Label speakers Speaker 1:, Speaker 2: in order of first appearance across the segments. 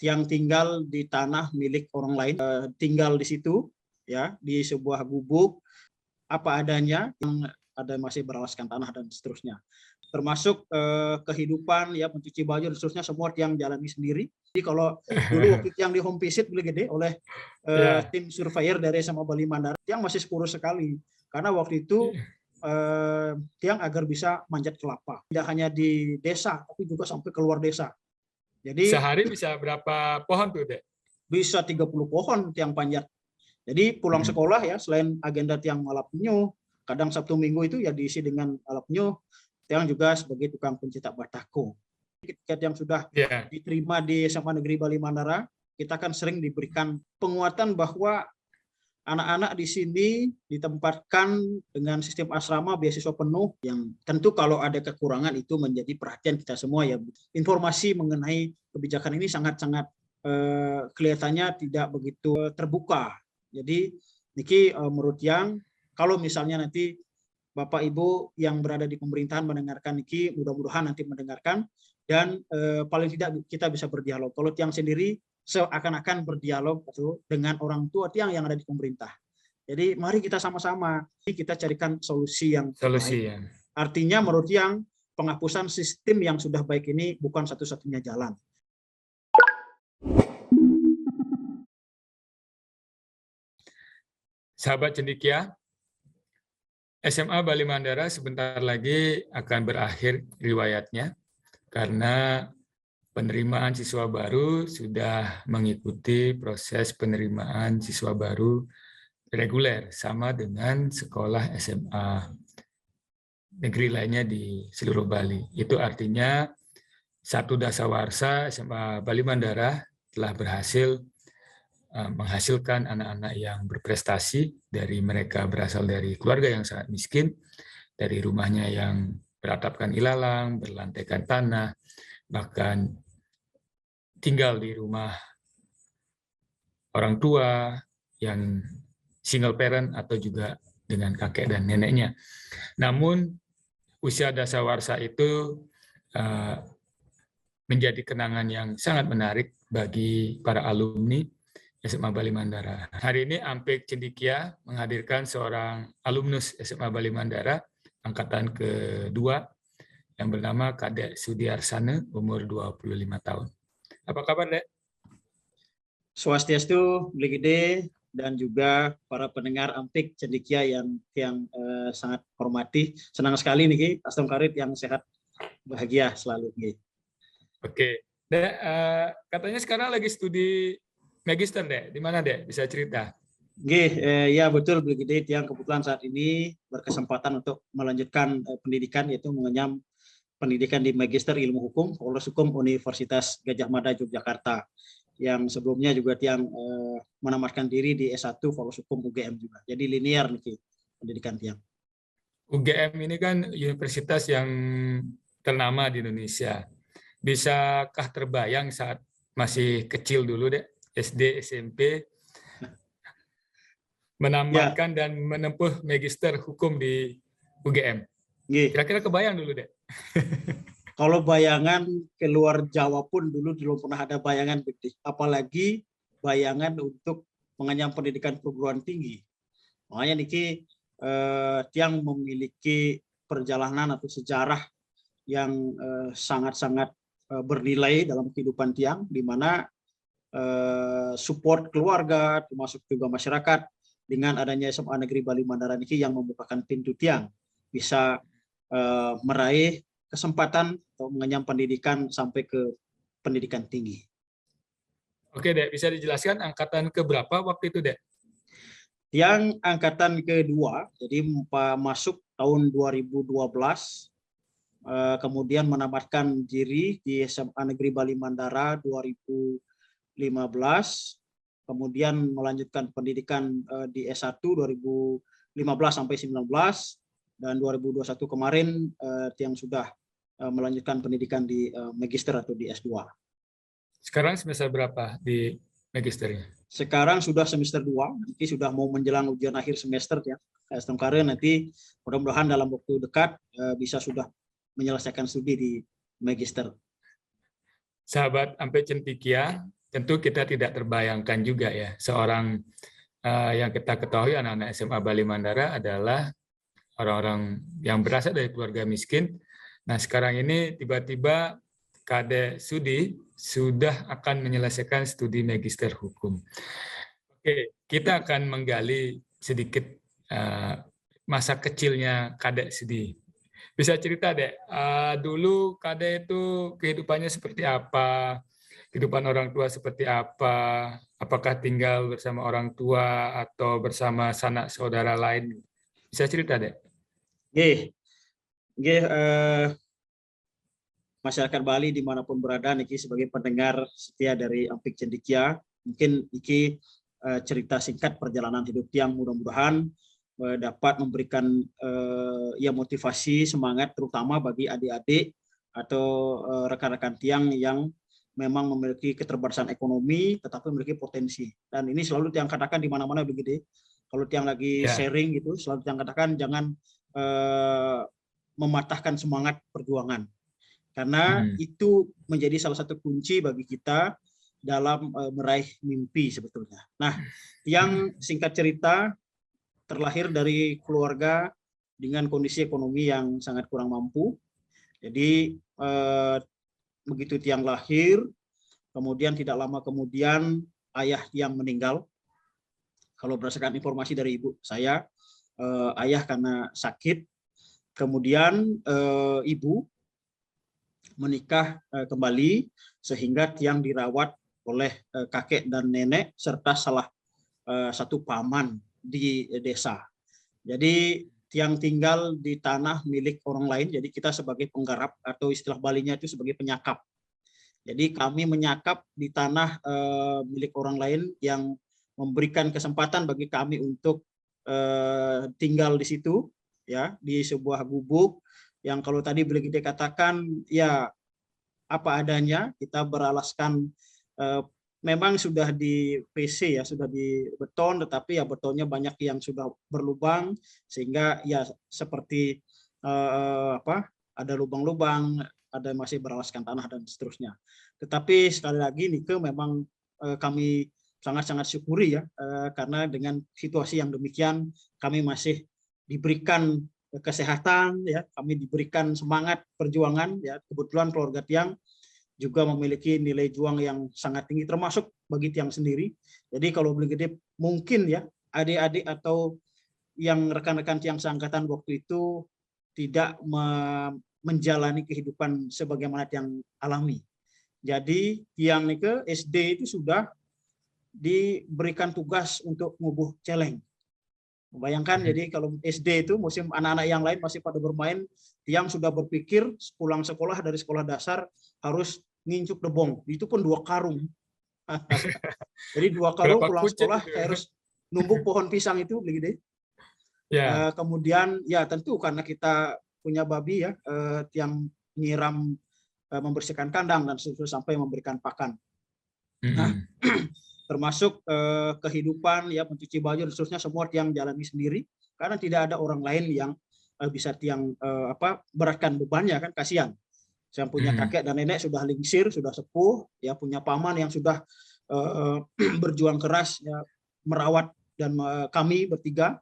Speaker 1: yang tinggal di tanah milik orang lain, tinggal di situ ya, di sebuah gubuk apa adanya, yang ada masih beralaskan tanah dan seterusnya. Termasuk kehidupan ya, mencuci baju dan seterusnya, semua Tiang jalani sendiri. Jadi kalau dulu waktu Tiang di home visit beli gede oleh tim surveyor dari SMA Bali Mandara, Tiang masih kurus sekali karena waktu itu Tiang agar bisa manjat kelapa. Tidak hanya di desa, tapi juga sampai keluar desa. Jadi
Speaker 2: sehari bisa berapa pohon tuh, Dek?
Speaker 1: Bisa 30 pohon Tiang panjat. Jadi pulang sekolah ya, selain agenda Tiang malap penyu, kadang Sabtu Minggu itu ya diisi dengan malap penyu, Tiang juga sebagai tukang pencetak batako. Ketika Tiang sudah diterima di SMA Negeri Bali Mandara, kita kan sering diberikan penguatan bahwa anak-anak di sini ditempatkan dengan sistem asrama beasiswa penuh, yang tentu kalau ada kekurangan itu menjadi perhatian kita semua ya. Informasi mengenai kebijakan ini sangat-sangat kelihatannya tidak begitu terbuka. Jadi niki menurut Tiang, kalau misalnya nanti Bapak Ibu yang berada di pemerintahan mendengarkan niki, mudah-mudahan nanti mendengarkan dan paling tidak kita bisa berdialog. Kalau Tiang sendiri seakan-akan berdialog dengan orang tua Tiang yang ada di pemerintah. Jadi mari kita sama-sama kita carikan solusi yang baik.
Speaker 2: Ya.
Speaker 1: Artinya menurut Tiang, penghapusan sistem yang sudah baik ini bukan satu-satunya jalan.
Speaker 2: Sahabat cendekia, SMA Bali Mandara sebentar lagi akan berakhir riwayatnya karena penerimaan siswa baru sudah mengikuti proses penerimaan siswa baru reguler sama dengan sekolah SMA negeri lainnya di seluruh Bali. Itu artinya satu dasawarsa SMA Bali Mandara telah berhasil menghasilkan anak-anak yang berprestasi, dari mereka berasal dari keluarga yang sangat miskin, dari rumahnya yang beratapkan ilalang, berlantaikan tanah, bahkan tinggal di rumah orang tua yang single parent atau juga dengan kakek dan neneknya. Namun usia dasawarsa itu menjadi kenangan yang sangat menarik bagi para alumni SMA Bali Mandara. Hari ini Ampik Cendekia menghadirkan seorang alumnus SMA Bali Mandara angkatan kedua yang bernama Kadek Sudiarsana, umur 25 tahun. Apa kabar, Dek?
Speaker 1: Swastiastu, Beli Gede, dan juga para pendengar Ampik Cendekia yang sangat hormati. Senang sekali nih, Astom Karit yang sehat, bahagia selalu.
Speaker 2: Oke, Dek, katanya sekarang lagi studi magister, Dek. Di mana, Dek? Bisa cerita?
Speaker 1: Ya betul, Beli Gede, yang kebetulan saat ini berkesempatan untuk melanjutkan pendidikan, yaitu mengenyam pendidikan di Magister Ilmu Hukum, Fakultas Hukum Universitas Gadjah Mada, Yogyakarta. Yang sebelumnya juga Tiang menamatkan diri di S1 Fakultas Hukum UGM juga. Jadi linear nih pendidikan Tiang.
Speaker 2: UGM ini kan universitas yang ternama di Indonesia. Bisakah terbayang saat masih kecil dulu, Dek, SD, SMP, menamatkan dan menempuh Magister Hukum di UGM? Kira-kira kebayang dulu, Dek?
Speaker 1: Kalau bayangan keluar Jawa pun dulu belum pernah ada bayangan begitu. Apalagi bayangan untuk mengenyam pendidikan perguruan tinggi. Makanya niki Tiang memiliki perjalanan atau sejarah yang sangat-sangat bernilai dalam kehidupan Tiang, di mana support keluarga, termasuk juga masyarakat, dengan adanya SMA Negeri Bali Mandara niki yang membukakan pintu Tiang bisa meraih kesempatan untuk mengenyam pendidikan sampai ke pendidikan tinggi.
Speaker 2: Oke, Dek, bisa dijelaskan angkatan keberapa waktu itu, Dek?
Speaker 1: Yang angkatan kedua, jadi masuk tahun 2012, kemudian menamatkan diri di SMA Negeri Bali Mandara 2015, kemudian melanjutkan pendidikan di S1 2015 sampai 19, dan 2021 kemarin Tiang sudah melanjutkan pendidikan di Magister atau di S2.
Speaker 2: Sekarang semester berapa di Magisternya?
Speaker 1: Sekarang sudah semester 2, nanti sudah mau menjelang ujian akhir semester ya. Astom Karir nanti mudah-mudahan dalam waktu dekat bisa sudah menyelesaikan studi di Magister.
Speaker 2: Sahabat Ampik Cendekia, tentu kita tidak terbayangkan juga ya, seorang yang kita ketahui anak-anak SMA Bali Mandara adalah orang-orang yang berasal dari keluarga miskin. Nah, sekarang ini tiba-tiba Kadek Sudi sudah akan menyelesaikan studi magister hukum. Oke, kita akan menggali sedikit masa kecilnya Kadek Sudi. Bisa cerita, Dek, dulu Kadek itu kehidupannya seperti apa? Kehidupan orang tua seperti apa? Apakah tinggal bersama orang tua atau bersama sanak saudara lain? Bisa cerita, Dek?
Speaker 1: Nggih, nggih, masyarakat Bali dimanapun berada niki sebagai pendengar setia dari Ampik Cendikia, mungkin niki cerita singkat perjalanan hidup yang mudah-mudahan dapat memberikan ya motivasi semangat terutama bagi adik-adik atau rekan-rekan tiang yang memang memiliki keterbatasan ekonomi tetapi memiliki potensi. Dan ini selalu tiang katakan di mana-mana begitu. Kalau tiang lagi sharing gitu selalu tiang katakan jangan mematahkan semangat perjuangan. Karena itu menjadi salah satu kunci bagi kita dalam meraih mimpi sebetulnya. Nah, yang singkat cerita terlahir dari keluarga dengan kondisi ekonomi yang sangat kurang mampu. Jadi begitu tiang lahir, kemudian tidak lama kemudian ayah tiang meninggal. Kalau berdasarkan informasi dari ibu saya, ayah karena sakit, kemudian ibu menikah kembali sehingga tiang dirawat oleh kakek dan nenek serta salah satu paman di desa. Jadi tiang tinggal di tanah milik orang lain, jadi kita sebagai penggarap atau istilah Balinya itu sebagai penyakap. Jadi kami menyakap di tanah milik orang lain yang memberikan kesempatan bagi kami untuk tinggal di situ, ya, di sebuah gubuk yang kalau tadi boleh kita katakan ya apa adanya, kita beralaskan memang sudah di PC ya, sudah di beton, tetapi ya betonnya banyak yang sudah berlubang sehingga ya seperti ada lubang-lubang, ada masih beralaskan tanah dan seterusnya. Tetapi sekali lagi Nike memang kami sangat-sangat syukuri ya karena dengan situasi yang demikian kami masih diberikan kesehatan ya, kami diberikan semangat perjuangan ya. Kebetulan keluarga tiang juga memiliki nilai juang yang sangat tinggi termasuk bagi tiang sendiri. Jadi kalau boleh gede mungkin ya adik-adik atau yang rekan-rekan tiang seangkatan waktu itu tidak menjalani kehidupan sebagaimana tiang alami. Jadi tiang ke SD itu sudah diberikan tugas untuk ngubuh celeng. Bayangkan jadi kalau SD itu musim anak-anak yang lain masih pada bermain, tiang sudah berpikir pulang sekolah dari sekolah dasar harus ngincup debong. Itu pun 2 karung. Jadi 2 karung
Speaker 2: Berapa
Speaker 1: pulang
Speaker 2: kucing
Speaker 1: sekolah
Speaker 2: itu?
Speaker 1: harus numbuk pohon pisang itu begitu.
Speaker 2: Ya.
Speaker 1: Kemudian ya tentu karena kita punya babi ya, tiang nyiram membersihkan kandang dan sampai memberikan pakan. Nah, termasuk kehidupan ya mencuci baju dan seterusnya semua tiang jalani sendiri karena tidak ada orang lain yang bisa tiang beratkan bebannya kan kasihan. Saya punya kakek dan nenek sudah lingsir, sudah sepuh, ya punya paman yang sudah berjuang keras ya merawat dan kami bertiga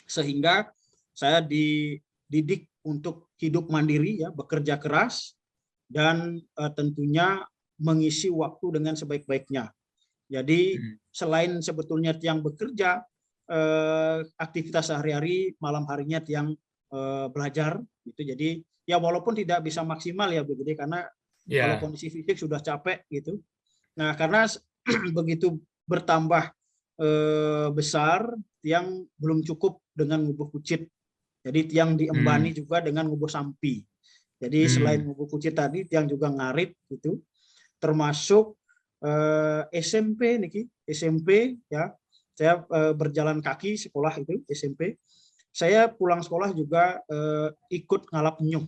Speaker 1: sehingga saya dididik untuk hidup mandiri ya, bekerja keras dan tentunya mengisi waktu dengan sebaik-baiknya. Jadi selain sebetulnya tiang bekerja, aktivitas sehari-hari malam harinya tiang belajar gitu. Jadi ya walaupun tidak bisa maksimal ya begitu karena kalau kondisi fisik sudah capek gitu. Nah karena begitu bertambah besar, tiang belum cukup dengan ngubuh kucit. Jadi tiang diembani juga dengan ngubuh sampi. Jadi selain ngubuh kucit tadi, tiang juga ngarit gitu. Termasuk SMP niki, SMP ya. Saya berjalan kaki sekolah itu SMP. Saya pulang sekolah juga ikut ngalap nyuh.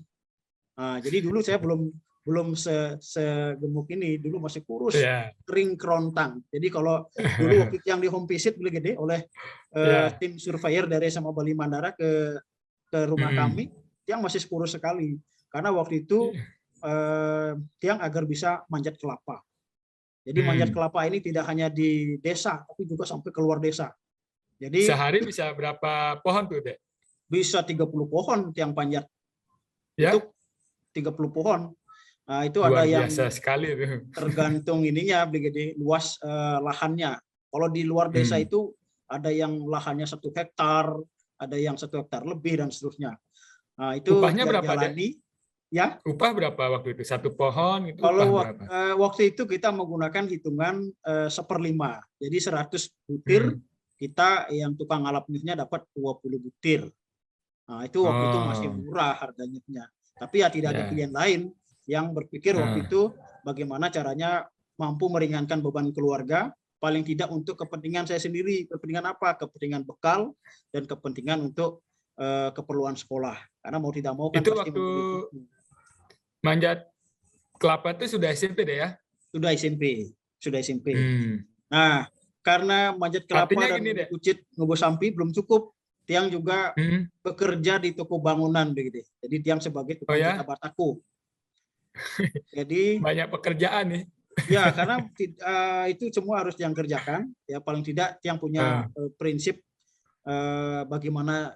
Speaker 1: Nah, jadi dulu saya belum segemuk ini, dulu masih kurus, kering kerontang. Jadi kalau dulu waktu yang di home visit boleh gede oleh tim surveyor dari SMA Bali Mandara ke rumah kami, tiang masih kurus sekali. Karena waktu itu tiang agar bisa manjat kelapa. Jadi manjat kelapa ini tidak hanya di desa, tapi juga sampai keluar desa. Jadi
Speaker 2: Sehari bisa berapa pohon tuh, Dek?
Speaker 1: bisa 30 pohon tiang panjat.
Speaker 2: Ya,
Speaker 1: Itu 30 pohon. Nah, itu ada
Speaker 2: luar
Speaker 1: yang
Speaker 2: biasa sekali tuh.
Speaker 1: tergantung ininya, begini luas lahannya. Kalau di luar desa itu ada yang lahannya 1 hektar, ada yang 1 hektar lebih dan seterusnya. Nah, itu
Speaker 2: Upahnya
Speaker 1: dia
Speaker 2: berapa, Dek?
Speaker 1: jalani. Ya,
Speaker 2: Upah berapa waktu itu? Satu pohon itu upah
Speaker 1: kalau
Speaker 2: berapa?
Speaker 1: waktu itu kita menggunakan hitungan 1/5. Jadi 100 butir, kita yang tukang ngalap nyuhnya dapat 20 butir. Nah, itu waktu itu masih
Speaker 2: Oh,
Speaker 1: murah harganya. Tapi ya tidak ada
Speaker 2: ya.
Speaker 1: pilihan lain yang berpikir waktu itu bagaimana caranya mampu meringankan beban keluarga, paling tidak untuk kepentingan saya sendiri. Kepentingan apa? Kepentingan bekal dan kepentingan untuk keperluan sekolah. Karena mau tidak mau kan
Speaker 2: Itu
Speaker 1: pasti
Speaker 2: waktu
Speaker 1: membeli buku.
Speaker 2: manjat kelapa itu sudah SMP deh ya?
Speaker 1: Sudah SMP.
Speaker 2: Hmm.
Speaker 1: Nah, karena manjat kelapa
Speaker 2: Artinya
Speaker 1: dan
Speaker 2: gini deh.
Speaker 1: kucit Ngobosampi belum cukup, Tiang juga bekerja di toko bangunan begitu. Jadi Tiang sebagai
Speaker 2: Oh
Speaker 1: tukang cetak
Speaker 2: ya,
Speaker 1: batako. Jadi
Speaker 2: banyak pekerjaan nih.
Speaker 1: ya karena itu semua harus Tiang kerjakan. Ya paling tidak Tiang punya prinsip bagaimana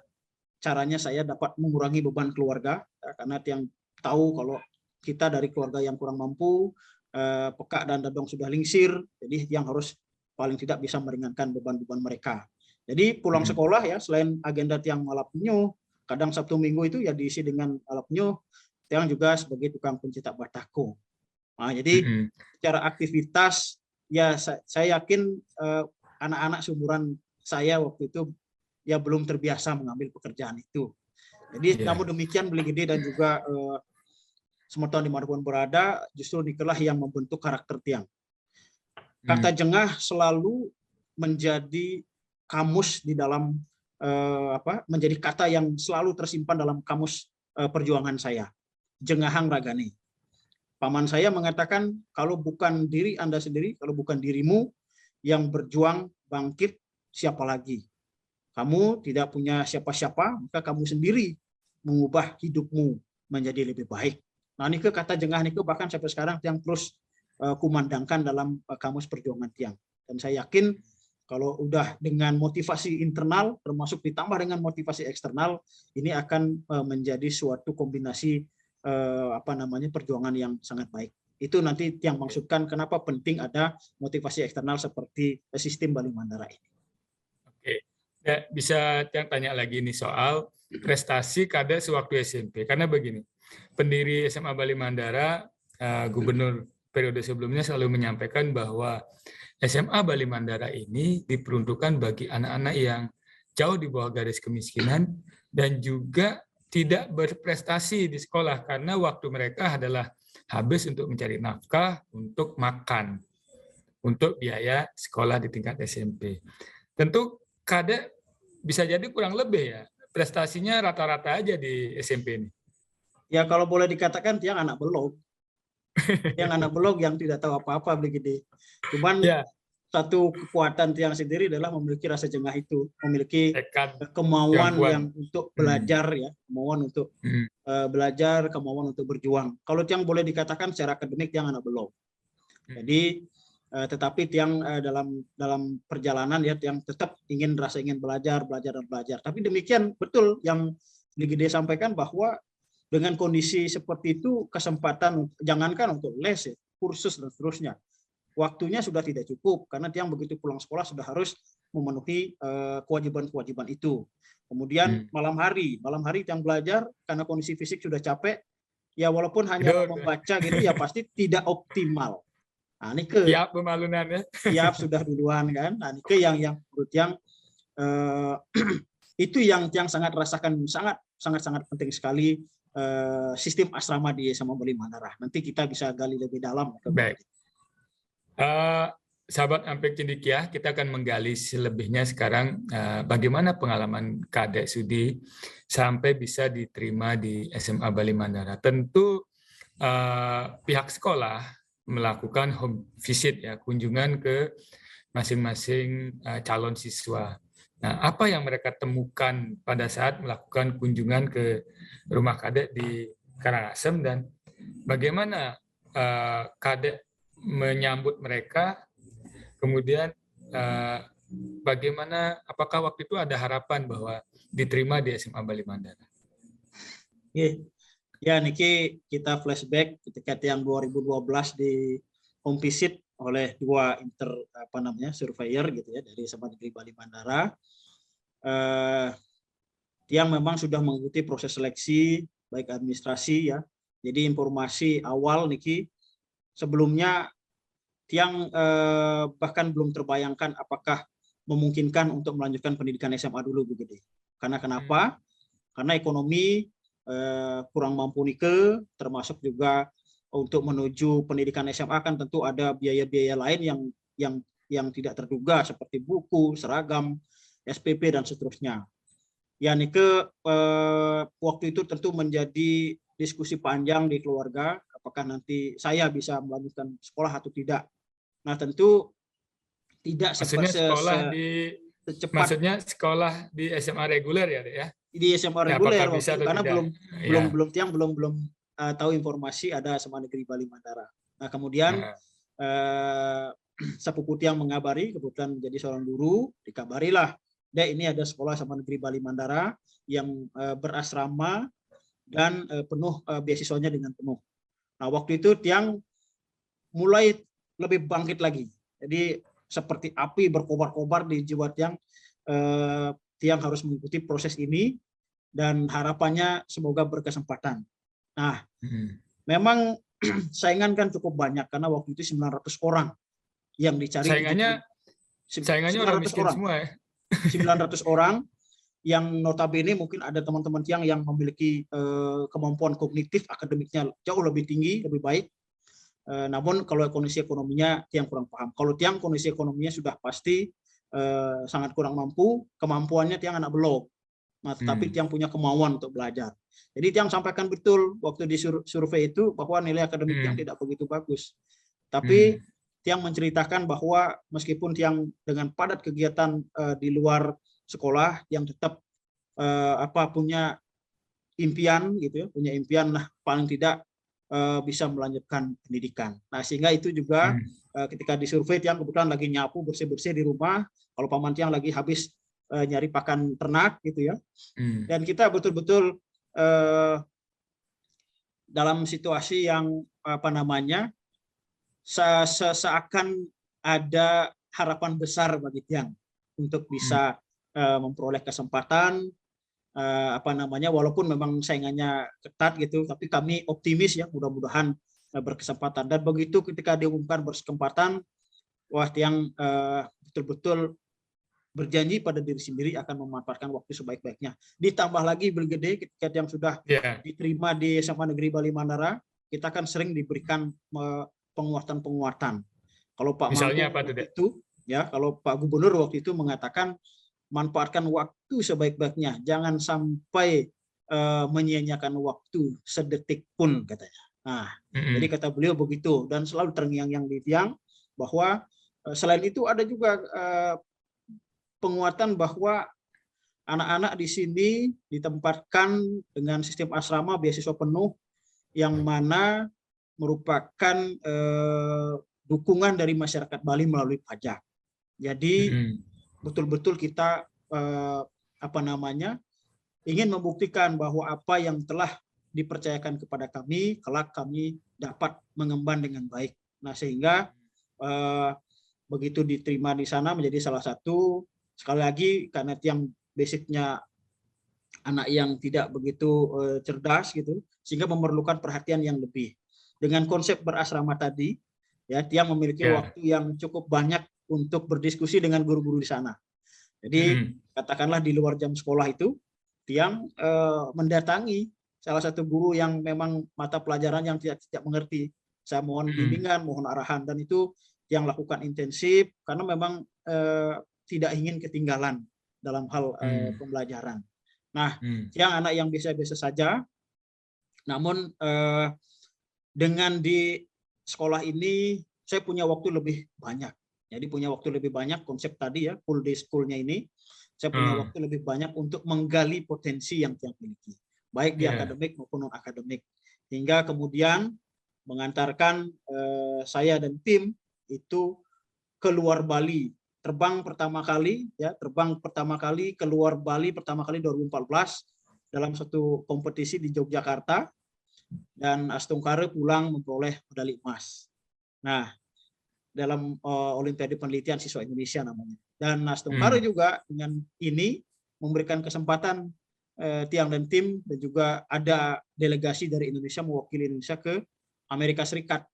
Speaker 1: caranya saya dapat mengurangi beban keluarga. Ya, karena Tiang tahu kalau kita dari keluarga yang kurang mampu, peka dan dadong sudah lingsir, jadi yang harus paling tidak bisa meringankan beban-beban mereka. Jadi pulang sekolah ya, selain agenda Tiang malap nyuh, kadang Sabtu Minggu itu ya diisi dengan malap nyuh, Tiang juga sebagai tukang pencetak batako. Nah, jadi secara aktivitas ya saya yakin anak-anak seumuran saya waktu itu ya belum terbiasa mengambil pekerjaan itu. Jadi namun demikian Beli Gede dan juga Semerton dimanapun berada, justru nikelah yang membentuk karakter Tiang. Kata jengah selalu menjadi kamus di dalam menjadi kata yang selalu tersimpan dalam kamus perjuangan saya. Jengahang ragane. Paman saya mengatakan kalau bukan diri Anda sendiri, kalau bukan dirimu yang berjuang bangkit, siapa lagi? Kamu tidak punya siapa-siapa, maka kamu sendiri mengubah hidupmu menjadi lebih baik. Nah, nike kata jengah nike bahkan sampai sekarang Tiang terus kumandangkan dalam kamus perjuangan Tiang. Dan saya yakin kalau udah dengan motivasi internal termasuk ditambah dengan motivasi eksternal, ini akan menjadi suatu kombinasi perjuangan yang sangat baik. Itu nanti Tiang maksudkan kenapa penting ada motivasi eksternal seperti sistem Bali Mandara ini.
Speaker 2: Oke, ya, bisa Tiang tanya lagi nih soal prestasi Kade sewaktu SMP. Karena begini, pendiri SMA Bali Mandara, Gubernur periode sebelumnya selalu menyampaikan bahwa SMA Bali Mandara ini diperuntukkan bagi anak-anak yang jauh di bawah garis kemiskinan dan juga tidak berprestasi di sekolah karena waktu mereka adalah habis untuk mencari nafkah, untuk makan, untuk biaya sekolah di tingkat SMP. Tentu Kade bisa jadi kurang lebih ya, prestasinya rata-rata aja di SMP ini.
Speaker 1: Ya kalau boleh dikatakan Tiang anak belok. Yang anak belok yang tidak tahu apa-apa begitu. Cuman satu kekuatan Tiang sendiri adalah memiliki rasa jengah itu, memiliki kemauan yang untuk belajar ya, kemauan untuk belajar, kemauan untuk berjuang. Kalau Tiang boleh dikatakan secara akademik Tiang anak belok. Jadi tetapi Tiang dalam perjalanan ya Tiang tetap ingin belajar. Tapi demikian betul yang Gede sampaikan bahwa dengan kondisi seperti itu kesempatan jangankan untuk les, kursus dan seterusnya, waktunya sudah tidak cukup karena Tiang begitu pulang sekolah sudah harus memenuhi kewajiban itu. Kemudian malam hari Tiang belajar karena kondisi fisik sudah capek. Ya walaupun hanya membaca gitu ya pasti tidak optimal. Nah, nike
Speaker 2: siap pemalunannya.
Speaker 1: Siap sudah duluan kan. Nah, nike yang menurut Tiang itu yang Tiang sangat rasakan sangat penting sekali. Sistem asrama di SMA Bali Mandara. Nanti kita bisa gali lebih dalam.
Speaker 2: Baik. Sahabat Ampek Cendekia, kita akan menggali selebihnya sekarang bagaimana pengalaman Kadek Sudi sampai bisa diterima di SMA Bali Mandara. Tentu pihak sekolah melakukan home visit ya, kunjungan ke masing-masing calon siswa. Nah, apa yang mereka temukan pada saat melakukan kunjungan ke rumah Kadek di Karangasem dan bagaimana Kadek menyambut mereka, kemudian bagaimana, apakah waktu itu ada harapan bahwa diterima di SMA Bali Mandara?
Speaker 1: Ya, niki kita flashback ketika yang 2012 di home visit oleh dua surveyor gitu ya dari SMA Negeri Bali Mandara, yang memang sudah mengikuti proses seleksi baik administrasi ya. Jadi informasi awal niki sebelumnya yang bahkan belum terbayangkan apakah memungkinkan untuk melanjutkan pendidikan SMA dulu begitu. Karena kenapa? Karena ekonomi kurang mampu nike, termasuk juga untuk menuju pendidikan SMA kan tentu ada biaya-biaya lain yang tidak terduga seperti buku, seragam, SPP dan seterusnya. Ya nike waktu itu tentu menjadi diskusi panjang di keluarga apakah nanti saya bisa melanjutkan sekolah atau tidak. Nah tentu tidak
Speaker 2: maksudnya sekolah di SMA reguler ya?
Speaker 1: Di SMA reguler waktu itu, karena belum tahu informasi ada SMA Negeri Bali Mandara. Nah kemudian sepupu tiang mengabari, kebetulan menjadi seorang guru, dikabarilah, Dek ini ada sekolah SMA Negeri Bali Mandara yang berasrama dan penuh beasiswanya dengan penuh. Nah waktu itu tiang mulai lebih bangkit lagi. Jadi seperti api berkobar-kobar di jiwa tiang. Tiang harus mengikuti proses ini dan harapannya semoga berkesempatan. Nah, memang saingan kan cukup banyak karena waktu itu 900 orang yang dicari.
Speaker 2: Saingannya orang miskin semua ya.
Speaker 1: 900 orang yang notabene mungkin ada teman-teman tiang yang memiliki kemampuan kognitif akademiknya jauh lebih tinggi, lebih baik. Namun kalau kondisi ekonominya tiang kurang paham. Kalau tiang kondisi ekonominya sudah pasti sangat kurang mampu, kemampuannya tiang anak belum. Nah, tetapi tiang punya kemauan untuk belajar. Jadi tiang sampaikan betul waktu di survei itu bahwa nilai akademik tiang tidak begitu bagus. Tapi tiang menceritakan bahwa meskipun tiang dengan padat kegiatan di luar sekolah, yang tetap punya impian gitu ya, punya impian lah paling tidak bisa melanjutkan pendidikan. Nah sehingga itu juga ketika disurvei tiang kebetulan lagi nyapu bersih-bersih di rumah, kalau paman tiang lagi habis nyari pakan ternak gitu ya, dan kita betul-betul dalam situasi yang seakan ada harapan besar bagi tiang untuk bisa memperoleh kesempatan walaupun memang saingannya ketat gitu, tapi kami optimis ya mudah-mudahan berkesempatan. Dan begitu ketika diumumkan berkesempatan, wah tiang betul-betul berjanji pada diri sendiri akan memanfaatkan waktu sebaik-baiknya. Ditambah lagi bergede ketika yang sudah diterima di SMA Negeri Bali Mandara, kita kan sering diberikan penguatan-penguatan. Kalau Pak
Speaker 2: Misalnya
Speaker 1: Mangku itu ya, kalau Pak Gubernur waktu itu mengatakan manfaatkan waktu sebaik-baiknya, jangan sampai menyia-nyiakan waktu sedetik pun katanya. Nah, jadi kata beliau begitu dan selalu terngiang-ngiang di tiang bahwa selain itu ada juga penguatan bahwa anak-anak di sini ditempatkan dengan sistem asrama beasiswa penuh yang mana merupakan dukungan dari masyarakat Bali melalui pajak. Jadi betul-betul kita ingin membuktikan bahwa apa yang telah dipercayakan kepada kami kelak kami dapat mengemban dengan baik. Nah sehingga begitu diterima di sana menjadi salah satu, sekali lagi karena yang basicnya anak yang tidak begitu cerdas gitu, sehingga memerlukan perhatian yang lebih. Dengan konsep berasrama tadi ya, tiang memiliki waktu yang cukup banyak untuk berdiskusi dengan guru-guru di sana. Jadi katakanlah di luar jam sekolah itu, tiang mendatangi salah satu guru yang memang mata pelajaran yang tidak mengerti. Saya mohon bimbingan, mohon arahan, dan itu yang lakukan intensif karena memang tidak ingin ketinggalan dalam hal pembelajaran. Nah, tiang anak yang biasa-biasa saja, namun dengan di sekolah ini saya punya waktu lebih banyak. Jadi punya waktu lebih banyak, konsep tadi ya, full day school-nya ini, saya punya waktu lebih banyak untuk menggali potensi yang tiang miliki, baik di akademik maupun non-akademik. Hingga kemudian mengantarkan saya dan tim itu keluar Bali, terbang pertama kali keluar Bali pertama kali 2014 dalam satu kompetisi di Yogyakarta, dan Astungkare pulang memperoleh medali emas. Nah, dalam Olimpiade Penelitian Siswa Indonesia namanya. Dan Astungkare juga dengan ini memberikan kesempatan Tiang dan tim, dan juga ada delegasi dari Indonesia mewakili Indonesia ke Amerika Serikat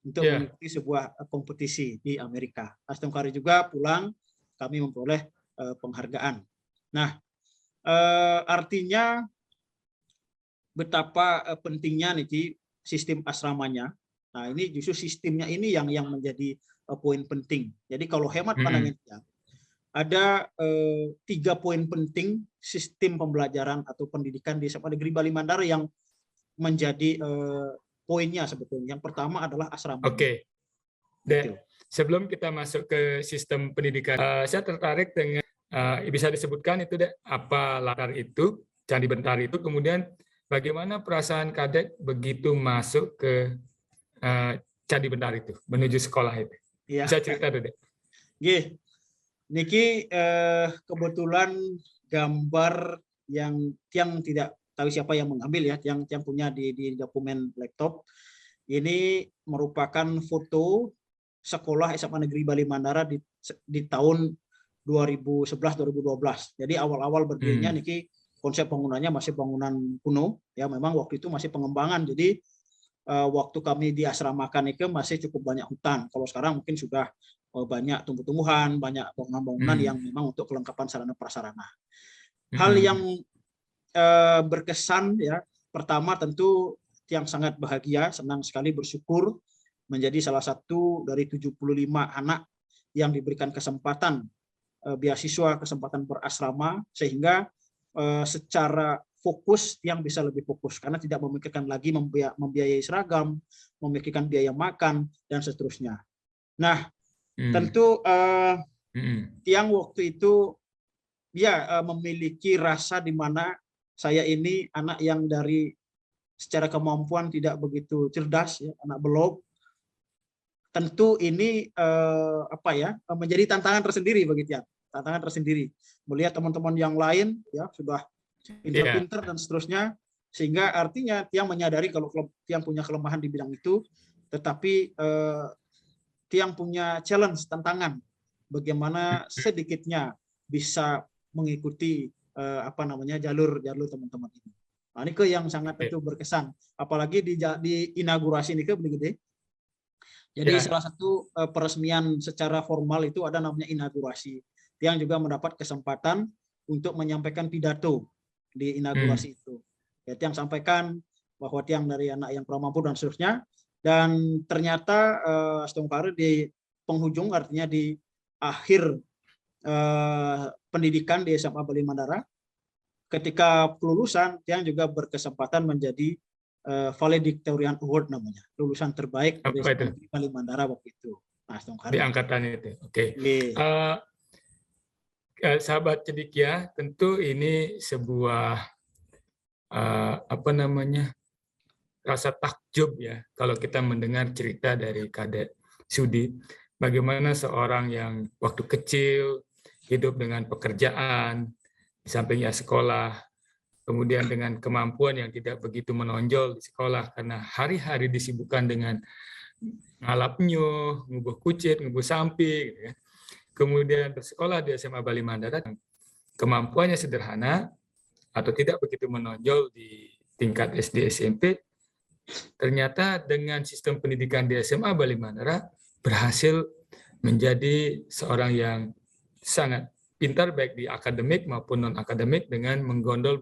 Speaker 1: untuk mengikuti sebuah kompetisi di Amerika. Astungkare juga pulang, kami memperoleh penghargaan. Nah, artinya betapa pentingnya nih sistem asramanya. Nah, ini justru sistemnya ini yang menjadi poin penting. Jadi kalau hemat pandangan saya, ada 3 poin penting sistem pembelajaran atau pendidikan di SMA Negeri Bali Mandara yang menjadi poinnya sebetulnya. Yang pertama adalah asrama.
Speaker 2: Oke. Dan sebelum kita masuk ke sistem pendidikan, saya tertarik dengan bisa disebutkan itu deh, apa latar itu, Candi Bentar itu, kemudian bagaimana perasaan Kadek begitu masuk ke Candi Bentar itu, menuju sekolah itu?
Speaker 1: Ya.
Speaker 2: Bisa cerita deh.
Speaker 1: Gih, Niki kebetulan gambar yang tidak tahu siapa yang mengambil ya, yang punya di dokumen laptop. Ini merupakan foto sekolah SMA Negeri Bali Mandara di tahun 2011-2012. Jadi awal-awal berdirinya Niki konsep bangunannya masih bangunan kuno ya, memang waktu itu masih pengembangan. Jadi waktu kami diasramakan itu masih cukup banyak hutan. Kalau sekarang mungkin sudah banyak tumbuh-tumbuhan, banyak bangunan-bangunan yang memang untuk kelengkapan sarana prasarana. Hal yang berkesan ya, pertama tentu yang sangat bahagia, senang sekali, bersyukur menjadi salah satu dari 75 anak yang diberikan kesempatan beasiswa, kesempatan berasrama, sehingga secara fokus yang bisa lebih fokus karena tidak memikirkan lagi membiayai seragam, memikirkan biaya makan dan seterusnya. Nah, tentu Tiang waktu itu ya memiliki rasa di mana saya ini anak yang dari secara kemampuan tidak begitu cerdas ya, anak belok. Tentu ini menjadi tantangan tersendiri bagi Tiang, tantangan tersendiri melihat teman-teman yang lain ya sudah pintar-pintar dan seterusnya, sehingga artinya Tiang menyadari kalau Tiang punya kelemahan di bidang itu, tetapi Tiang punya challenge, tantangan bagaimana sedikitnya bisa mengikuti jalur teman-teman ini. Nah, ini yang sangat tentu berkesan, apalagi di inaugurasi ini begini. Jadi salah satu peresmian secara formal itu ada namanya inaugurasi. Tiang juga mendapat kesempatan untuk menyampaikan pidato di inaugurasi itu. Ya, Tiang sampaikan bahwa Tiang dari anak yang kurang mampu dan seterusnya. Dan ternyata Astungkare di penghujung, artinya di akhir pendidikan di SMA Bali Mandara, ketika kelulusan Tiang juga berkesempatan menjadi Valedictorian Award namanya, lulusan terbaik dari SMA Bali Mandara waktu itu. Nah, Astungkare
Speaker 2: di angkatan itu. Oke. Sahabat Cendekia, tentu ini sebuah rasa takjub ya kalau kita mendengar cerita dari Kadek Sudi, bagaimana seorang yang waktu kecil hidup dengan pekerjaan, di sampingnya sekolah, kemudian dengan kemampuan yang tidak begitu menonjol di sekolah karena hari-hari disibukkan dengan ngalap nyuh, ngubuh kucit, ngubuh sampi, gitu ya. Kemudian bersekolah di SMA Bali Mandara, kemampuannya sederhana atau tidak begitu menonjol di tingkat SD SMP, ternyata dengan sistem pendidikan di SMA Bali Mandara berhasil menjadi seorang yang sangat pintar baik di akademik maupun non-akademik dengan menggondol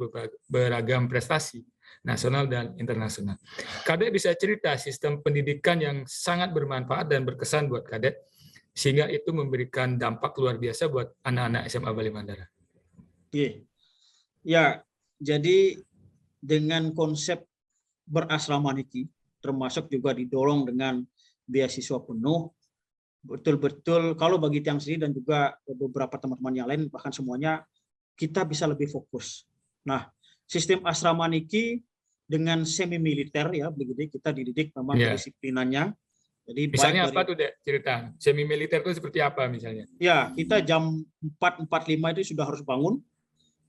Speaker 2: beragam prestasi nasional dan internasional. Kadek bisa cerita sistem pendidikan yang sangat bermanfaat dan berkesan buat Kadek, sehingga itu memberikan dampak luar biasa buat anak-anak SMA Bali Mandara.
Speaker 1: Ya, jadi dengan konsep berasrama niki, termasuk juga didorong dengan beasiswa penuh, betul-betul kalau bagi Tiang sendiri dan juga beberapa teman-teman yang lain, bahkan semuanya, kita bisa lebih fokus. Nah, sistem asrama niki dengan semi militer ya, begitu kita dididik memang
Speaker 2: Ya.
Speaker 1: kedisiplinannya. Jadi
Speaker 2: Misalnya
Speaker 1: baik
Speaker 2: apa
Speaker 1: dari
Speaker 2: tuh, Dek? Cerita. Semi militer itu seperti apa misalnya?
Speaker 1: ya kita jam 4.45 itu sudah harus bangun.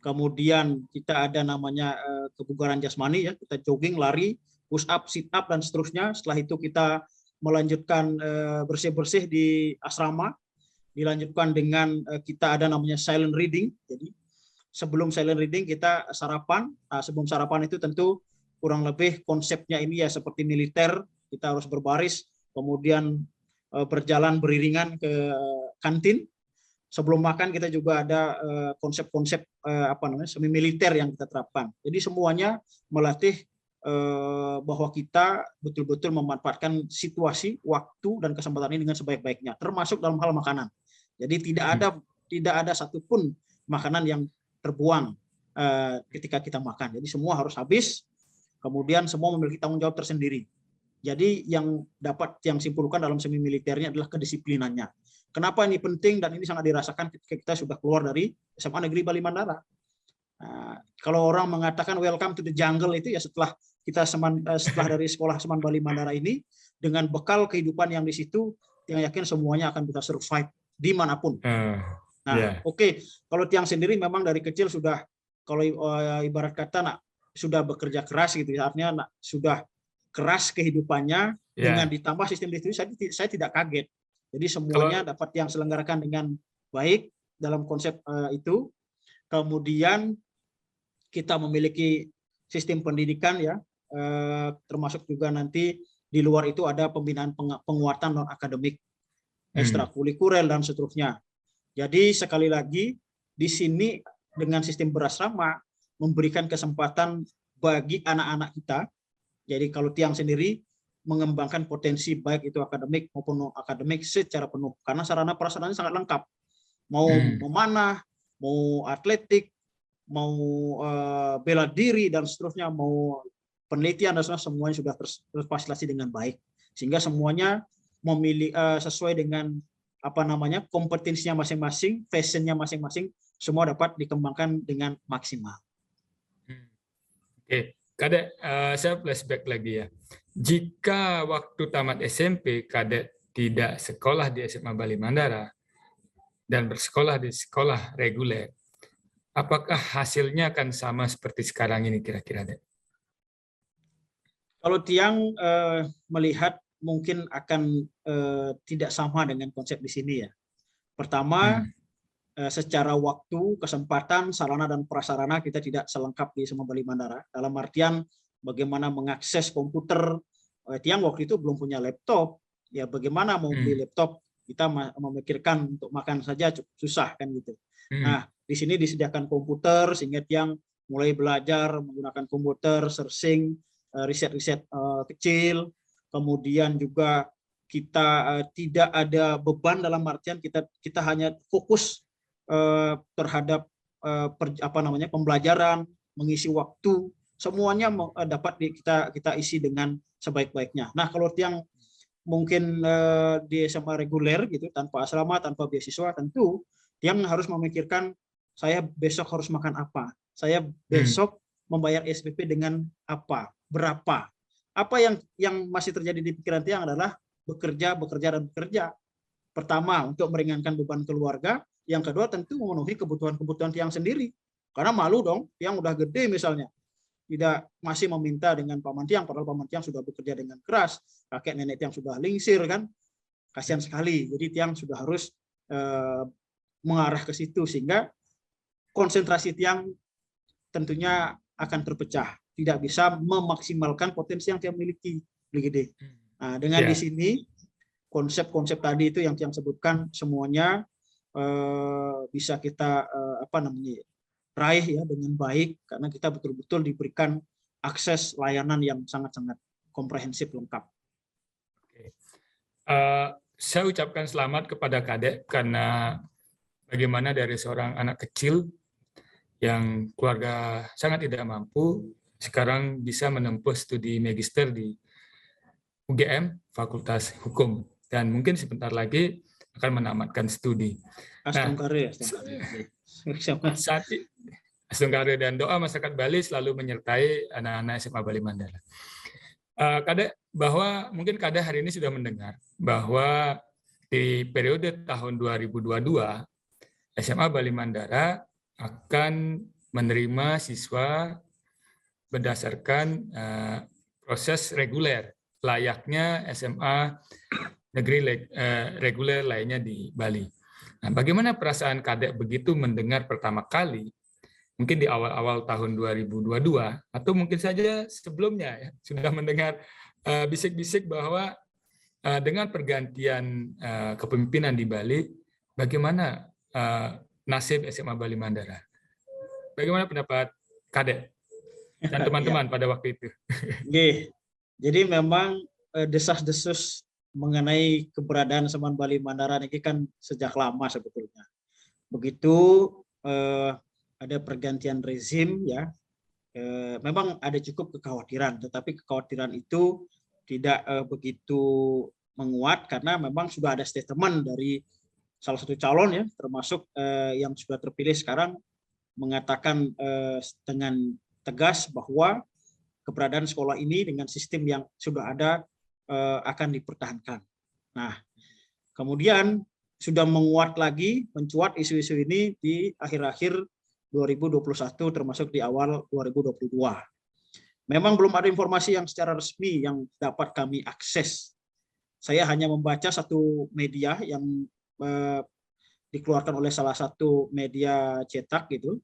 Speaker 1: Kemudian kita ada namanya kebugaran jasmani ya, kita jogging, lari, push up, sit up dan seterusnya. Setelah itu kita melanjutkan bersih-bersih di asrama, dilanjutkan dengan kita ada namanya silent reading. Jadi sebelum silent reading kita sarapan. Sebelum sarapan itu tentu kurang lebih konsepnya ini ya seperti militer, kita harus berbaris, kemudian berjalan beriringan ke kantin. Sebelum makan kita juga ada konsep-konsep semi militer yang kita terapkan. Jadi semuanya melatih bahwa kita betul-betul memanfaatkan situasi, waktu dan kesempatan ini dengan sebaik-baiknya, termasuk dalam hal makanan. Jadi tidak ada satupun makanan yang terbuang ketika kita makan. Jadi semua harus habis. Kemudian semua memiliki tanggung jawab tersendiri. Jadi yang simpulkan dalam semi militernya adalah kedisiplinannya. Kenapa ini penting dan ini sangat dirasakan ketika kita sudah keluar dari SMA Negeri Bali Mandara. Kalau orang mengatakan welcome to the jungle itu ya setelah dari sekolah Seman Bali Mandara ini dengan bekal kehidupan yang di situ, yang yakin semuanya akan bisa survive dimanapun. Oke. Kalau Tiang sendiri memang dari kecil sudah, kalau ibarat kata sudah bekerja keras gitu ya, artinya sudah keras kehidupannya dengan ditambah sistem distribusi, saya tidak kaget. Jadi semuanya dapat yang selenggarakan dengan baik dalam konsep itu. Kemudian kita memiliki sistem pendidikan ya, termasuk juga nanti di luar itu ada pembinaan penguatan non akademik, ekstrakurikuler dan seterusnya. Jadi sekali lagi di sini dengan sistem berasrama memberikan kesempatan bagi anak-anak kita. Jadi kalau Tiang sendiri mengembangkan potensi baik itu akademik maupun non akademik secara penuh karena sarana prasarananya sangat lengkap, mau memanah, mau atletik, mau bela diri dan seterusnya, mau penelitian dan seterusnya, semuanya sudah terfasilitasi dengan baik sehingga semuanya memilih sesuai dengan kompetensinya masing-masing, fashionnya masing-masing, semua dapat dikembangkan dengan maksimal.
Speaker 2: Oke, Kadek, saya flashback lagi ya. Jika waktu tamat SMP, Kadek tidak sekolah di SMA Bali Mandara dan bersekolah di sekolah reguler, apakah hasilnya akan sama seperti sekarang ini kira-kira, Dek?
Speaker 1: Kalau Tiang melihat mungkin akan tidak sama dengan konsep di sini ya. Pertama, secara waktu, kesempatan, sarana dan prasarana kita tidak selengkap di SMA Bali Mandara. Dalam artian bagaimana mengakses komputer. Tiang waktu itu belum punya laptop. Ya bagaimana mau beli laptop? Kita memikirkan untuk makan saja susah kan gitu. Nah, di sini disediakan komputer sehingga Tiang mulai belajar menggunakan komputer, searching, riset-riset kecil. Kemudian juga kita tidak ada beban dalam artian kita hanya fokus terhadap pembelajaran, mengisi waktu, semuanya dapat kita isi dengan sebaik-baiknya. Nah, kalau Tiang mungkin di SMA reguler gitu, tanpa asrama, tanpa beasiswa, tentu Tiang harus memikirkan saya besok harus makan apa, saya besok membayar SPP dengan apa, berapa. Apa yang masih terjadi di pikiran Tiang adalah bekerja. Pertama, untuk meringankan beban keluarga. Yang kedua, tentu memenuhi kebutuhan Tiang sendiri. Karena malu dong, Tiang udah gede misalnya. Masih meminta dengan Paman Tiang, padahal Paman Tiang sudah bekerja dengan keras. Kakek nenek Tiang sudah lingsir kan. Kasihan sekali. Jadi Tiang sudah harus mengarah ke situ. Sehingga konsentrasi Tiang tentunya akan terpecah. Tidak bisa memaksimalkan potensi yang Tiang miliki. Nah, dengan di sini, konsep-konsep tadi itu yang Tiang sebutkan semuanya bisa kita raih ya dengan baik karena kita betul-betul diberikan akses layanan yang sangat-sangat komprehensif lengkap.
Speaker 2: Saya ucapkan selamat kepada Kadek karena bagaimana dari seorang anak kecil yang keluarga sangat tidak mampu sekarang bisa menempuh studi magister di UGM Fakultas Hukum dan mungkin sebentar lagi akan menamatkan studi. Astungkare dan doa masyarakat Bali selalu menyertai anak-anak SMA Bali Mandara. Kadek, bahwa mungkin Kadek hari ini sudah mendengar bahwa di periode tahun 2022 SMA Bali Mandara akan menerima siswa berdasarkan proses reguler layaknya SMA negeri reguler lainnya di Bali. Nah, bagaimana perasaan Kadek begitu mendengar pertama kali, mungkin di awal-awal tahun 2022, atau mungkin saja sebelumnya ya, sudah mendengar bisik-bisik bahwa dengan pergantian kepemimpinan di Bali, bagaimana nasib SMA Bali Mandara? Bagaimana pendapat Kadek dan teman-teman pada waktu itu?
Speaker 1: Jadi memang desas-desus mengenai keberadaan SMA Bali Mandara ini kan sejak lama sebetulnya. Begitu ada pergantian rezim ya, memang ada cukup kekhawatiran, tetapi kekhawatiran itu tidak begitu menguat karena memang sudah ada statement dari salah satu calon ya, termasuk yang sudah terpilih sekarang, mengatakan dengan tegas bahwa keberadaan sekolah ini dengan sistem yang sudah ada akan dipertahankan. Nah, kemudian sudah menguat lagi, mencuat isu-isu ini di akhir-akhir 2021 termasuk di awal 2022. Memang belum ada informasi yang secara resmi yang dapat kami akses. Saya hanya membaca satu media yang dikeluarkan oleh salah satu media cetak gitu.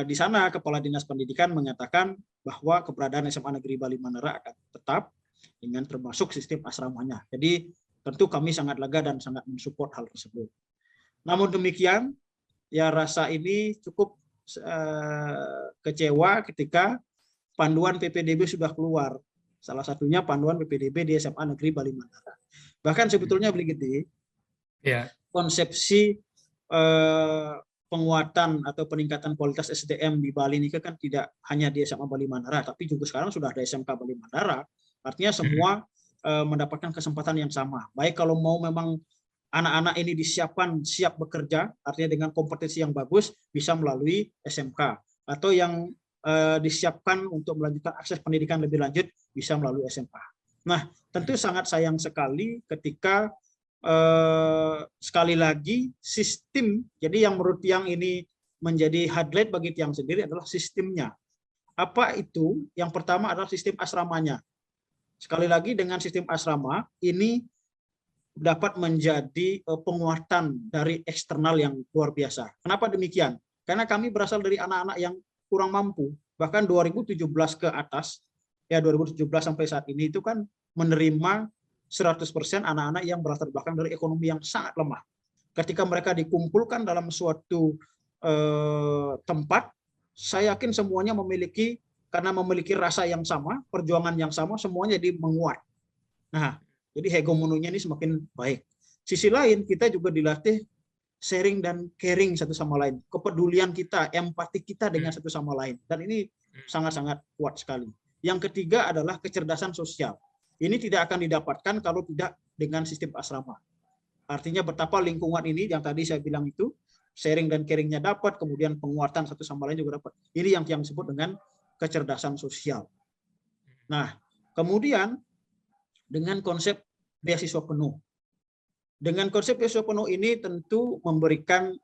Speaker 1: Di sana Kepala Dinas Pendidikan mengatakan bahwa keberadaan SMA Negeri Bali Mandara akan tetap dengan termasuk sistem asramanya. Jadi tentu kami sangat lega dan sangat mensupport hal tersebut. Namun demikian, ya rasa ini cukup kecewa ketika panduan PPDB sudah keluar. Salah satunya panduan PPDB di SMA Negeri Bali Mandara. Bahkan sebetulnya begitu, ya, konsepsi penguatan atau peningkatan kualitas SDM di Bali ini kan tidak hanya di SMA Bali Mandara, tapi juga sekarang sudah ada SMK Bali Mandara. Artinya semua mendapatkan kesempatan yang sama. Baik kalau mau memang anak-anak ini disiapkan siap bekerja, artinya dengan kompetensi yang bagus, bisa melalui SMK. Atau yang disiapkan untuk melanjutkan akses pendidikan lebih lanjut, bisa melalui SMA. Nah, tentu sangat sayang sekali ketika sekali lagi sistem, jadi yang menurut Tiang ini menjadi highlight bagi Tiang sendiri adalah sistemnya. Apa itu? Yang pertama adalah sistem asramanya. Sekali lagi dengan sistem asrama ini dapat menjadi penguatan dari eksternal yang luar biasa. Kenapa demikian? Karena kami berasal dari anak-anak yang kurang mampu. Bahkan 2017 ke atas, ya 2017 sampai saat ini itu kan menerima 100% anak-anak yang berlatar belakang dari ekonomi yang sangat lemah. Ketika mereka dikumpulkan dalam suatu tempat, saya yakin semuanya memiliki, karena memiliki rasa yang sama, perjuangan yang sama, semuanya jadi menguat. Nah, jadi hegemoninya ini semakin baik. Sisi lain, kita juga dilatih sharing dan caring satu sama lain. Kepedulian kita, empati kita dengan satu sama lain. Dan ini sangat-sangat kuat sekali. Yang ketiga adalah kecerdasan sosial. Ini tidak akan didapatkan kalau tidak dengan sistem asrama. Artinya betapa lingkungan ini yang tadi saya bilang itu, sharing dan caringnya dapat, kemudian penguatan satu sama lain juga dapat. Ini yang disebut dengan kecerdasan sosial. Nah, kemudian dengan konsep beasiswa penuh. Dengan konsep beasiswa penuh ini tentu memberikan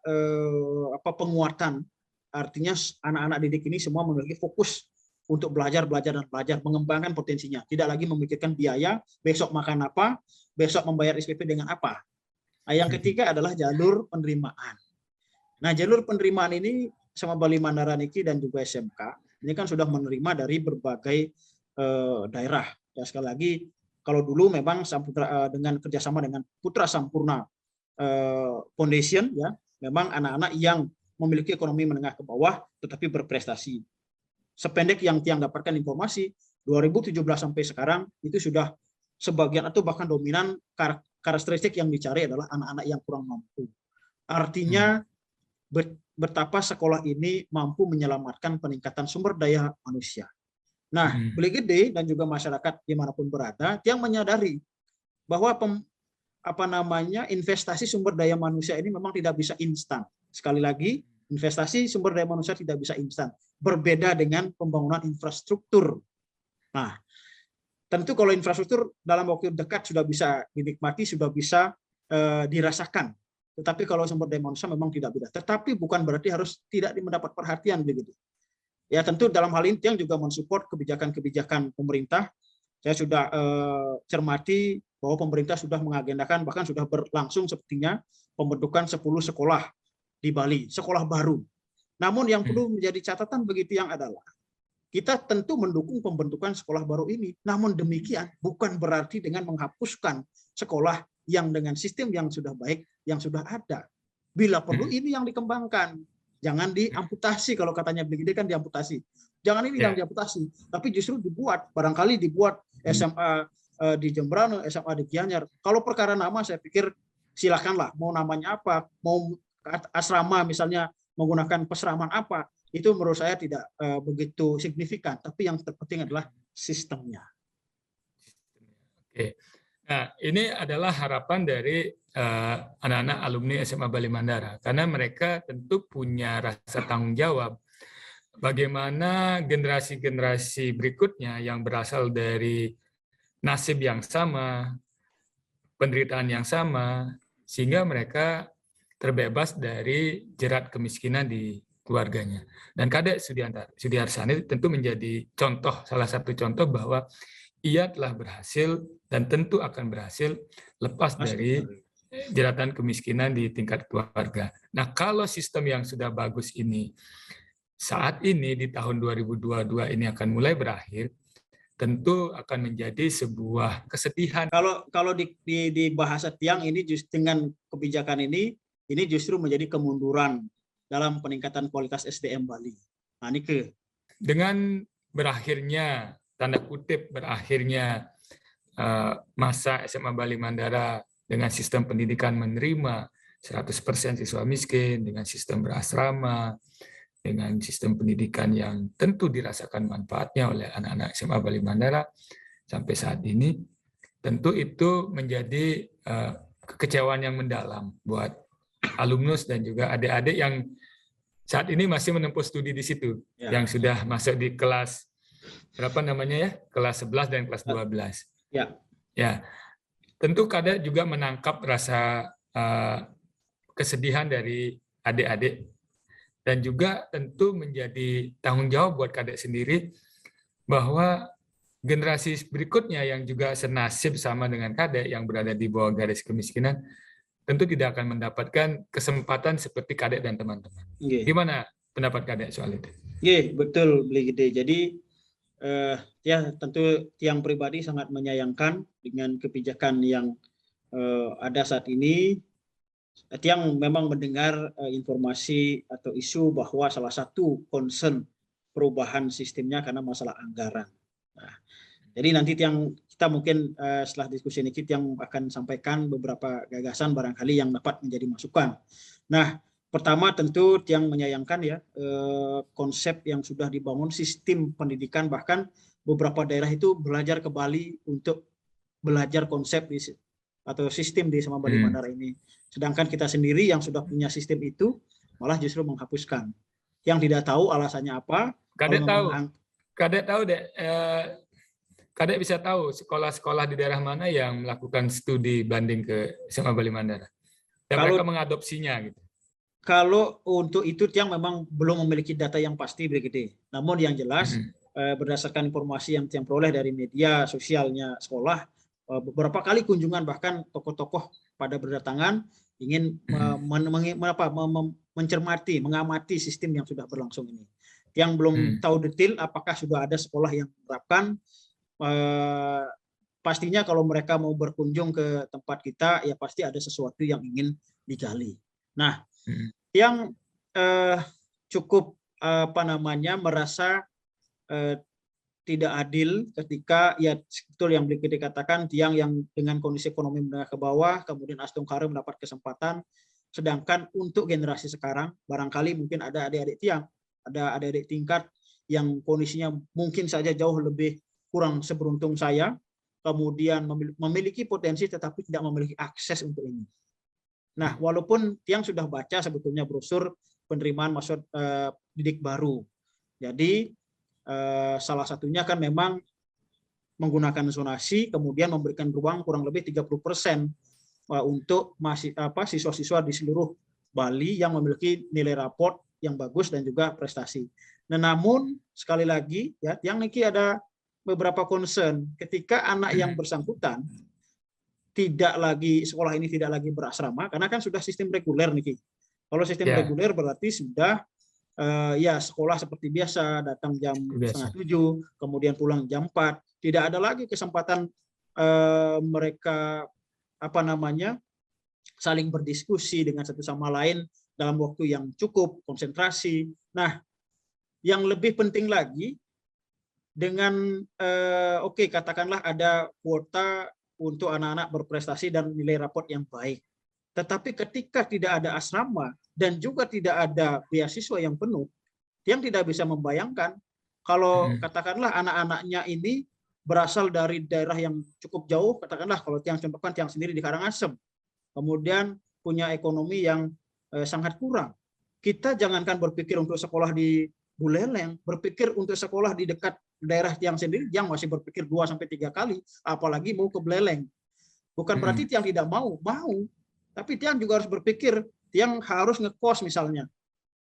Speaker 1: penguatan. Artinya anak-anak didik ini semua memiliki fokus untuk belajar, mengembangkan potensinya. Tidak lagi memikirkan biaya, besok makan apa, besok membayar SPP dengan apa. Nah, yang ketiga adalah jalur penerimaan. Nah, jalur penerimaan ini sama Bali Mandara Niki dan juga SMK, ini kan sudah menerima dari berbagai daerah. Ya, sekali lagi, kalau dulu memang dengan kerjasama dengan Putra Sampurna Foundation, ya, memang anak-anak yang memiliki ekonomi menengah ke bawah tetapi berprestasi. Sependek yang Tiang dapatkan informasi, 2017 sampai sekarang itu sudah sebagian atau bahkan dominan karakteristik yang dicari adalah anak-anak yang kurang mampu. Artinya betapa sekolah ini mampu menyelamatkan peningkatan sumber daya manusia. Nah, Beli Gede dan juga masyarakat dimanapun berada, Tiang menyadari bahwa investasi sumber daya manusia ini memang tidak bisa instan. Sekali lagi, investasi sumber daya manusia tidak bisa instan. Berbeda dengan pembangunan infrastruktur. Nah, tentu kalau infrastruktur dalam waktu dekat sudah bisa dinikmati, sudah bisa dirasakan. Tetapi kalau sumber daya manusia memang tidak bisa. Tetapi bukan berarti harus tidak mendapat perhatian begitu. Ya tentu dalam hal ini Tiang juga mensupport kebijakan-kebijakan pemerintah. Saya sudah cermati bahwa pemerintah sudah mengagendakan, bahkan sudah berlangsung sepertinya pembentukan 10 sekolah di Bali, sekolah baru. Namun yang perlu menjadi catatan begitu yang adalah, kita tentu mendukung pembentukan sekolah baru ini. Namun demikian bukan berarti dengan menghapuskan sekolah yang dengan sistem yang sudah baik, yang sudah ada. Bila perlu ini yang dikembangkan. Jangan diamputasi, kalau katanya begini kan diamputasi. Jangan ini yang diamputasi, tapi justru dibuat, barangkali dibuat SMA di Jembrana, SMA di Gianyar. Kalau perkara nama saya pikir silakanlah, mau namanya apa, mau asrama misalnya menggunakan peseraman apa, itu menurut saya tidak begitu signifikan, tapi yang terpenting adalah sistemnya.
Speaker 2: Oke. Nah, ini adalah harapan dari anak-anak alumni SMA Bali Mandara, karena mereka tentu punya rasa tanggung jawab bagaimana generasi-generasi berikutnya yang berasal dari nasib yang sama, penderitaan yang sama, sehingga mereka terbebas dari jerat kemiskinan di keluarganya. Dan Kadek Sudiarsani tentu menjadi contoh, salah satu contoh bahwa ia telah berhasil dan tentu akan berhasil lepas dari jeratan kemiskinan di tingkat keluarga. Nah, kalau sistem yang sudah bagus ini saat ini di tahun 2022 ini akan mulai berakhir, tentu akan menjadi sebuah kesedihan.
Speaker 1: Kalau di bahasa Tiang ini justru dengan kebijakan ini justru menjadi kemunduran dalam peningkatan kualitas SDM Bali. Nah, ini
Speaker 2: dengan berakhirnya tanda kutip berakhirnya masa SMA Bali Mandara dengan sistem pendidikan menerima 100% siswa miskin, dengan sistem berasrama, dengan sistem pendidikan yang tentu dirasakan manfaatnya oleh anak-anak SMA Bali Mandara sampai saat ini, tentu itu menjadi kekecewaan yang mendalam buat alumnus dan juga adik-adik yang saat ini masih menempuh studi di situ, yang sudah masuk di kelas berapa namanya ya, kelas 11 dan kelas 12. Ya, tentu Kadek juga menangkap rasa kesedihan dari adik-adik dan juga tentu menjadi tanggung jawab buat Kadek sendiri bahwa generasi berikutnya yang juga senasib sama dengan Kadek yang berada di bawah garis kemiskinan tentu tidak akan mendapatkan kesempatan seperti Kadek dan teman-teman. Gimana pendapat Kadek soal itu?
Speaker 1: Betul, Beli Gede. Jadi ya tentu Tiang pribadi sangat menyayangkan dengan kebijakan yang ada saat ini. Tiang memang mendengar informasi atau isu bahwa salah satu concern perubahan sistemnya karena masalah anggaran. Nah, jadi nanti kita mungkin setelah diskusi ini Tiang akan sampaikan beberapa gagasan barangkali yang dapat menjadi masukan. Nah, pertama tentu Tiang menyayangkan ya konsep yang sudah dibangun sistem pendidikan, bahkan beberapa daerah itu belajar ke Bali untuk belajar konsep atau sistem di SMA Bali Mandara ini. Sedangkan kita sendiri yang sudah punya sistem itu malah justru menghapuskan. Yang tidak tahu alasannya apa.
Speaker 2: Kadek tahu deh. Kadek bisa tahu sekolah-sekolah di daerah mana yang melakukan studi banding ke SMA Bali Mandara. Dan mereka mengadopsinya gitu.
Speaker 1: Kalau untuk itu Tiang memang belum memiliki data yang pasti begitu. Namun yang jelas berdasarkan informasi yang Tiang peroleh dari media sosialnya sekolah, beberapa kali kunjungan bahkan tokoh-tokoh pada berdatangan ingin mencermati, mengamati sistem yang sudah berlangsung ini. Tiang belum tahu detail apakah sudah ada sekolah yang menerapkan. Pastinya kalau mereka mau berkunjung ke tempat kita, ya pasti ada sesuatu yang ingin digali. Nah, yang cukup merasa tidak adil ketika ya betul yang dikatakan Tiang yang dengan kondisi ekonomi menengah ke bawah, kemudian Astung Kare mendapat kesempatan, sedangkan untuk generasi sekarang barangkali mungkin ada adik-adik Tiang, ada adik-adik tingkat yang kondisinya mungkin saja jauh lebih kurang seberuntung saya, kemudian memiliki potensi tetapi tidak memiliki akses untuk ini. Nah, walaupun Tiang sudah baca sebetulnya brosur penerimaan maksud didik baru. Jadi salah satunya kan memang menggunakan zonasi, kemudian memberikan ruang kurang lebih 30% untuk siswa-siswa di seluruh Bali yang memiliki nilai raport yang bagus dan juga prestasi. Nah, namun sekali lagi ya, yang Niki ada beberapa concern ketika anak yang bersangkutan sekolah ini tidak lagi berasrama, karena kan sudah sistem reguler Niki. Kalau sistem reguler berarti sudah ya sekolah seperti biasa, datang jam 6:30, kemudian pulang jam 4. Tidak ada lagi kesempatan mereka saling berdiskusi dengan satu sama lain dalam waktu yang cukup, konsentrasi. Nah, yang lebih penting lagi dengan katakanlah ada kuota untuk anak-anak berprestasi dan nilai raport yang baik. Tetapi ketika tidak ada asrama dan juga tidak ada beasiswa yang penuh, yang tidak bisa membayangkan kalau katakanlah anak-anaknya ini berasal dari daerah yang cukup jauh, katakanlah kalau Tiang contohkan Tiang sendiri di Karangasem, kemudian punya ekonomi yang sangat kurang. Kita jangankan berpikir untuk sekolah di Buleleng, berpikir untuk sekolah di dekat daerah Tiang sendiri, Tiang masih berpikir 2-3 kali, apalagi mau ke Buleleng. Bukan berarti Tiang tidak mau, tapi Tiang juga harus berpikir, Tiang harus ngekos misalnya,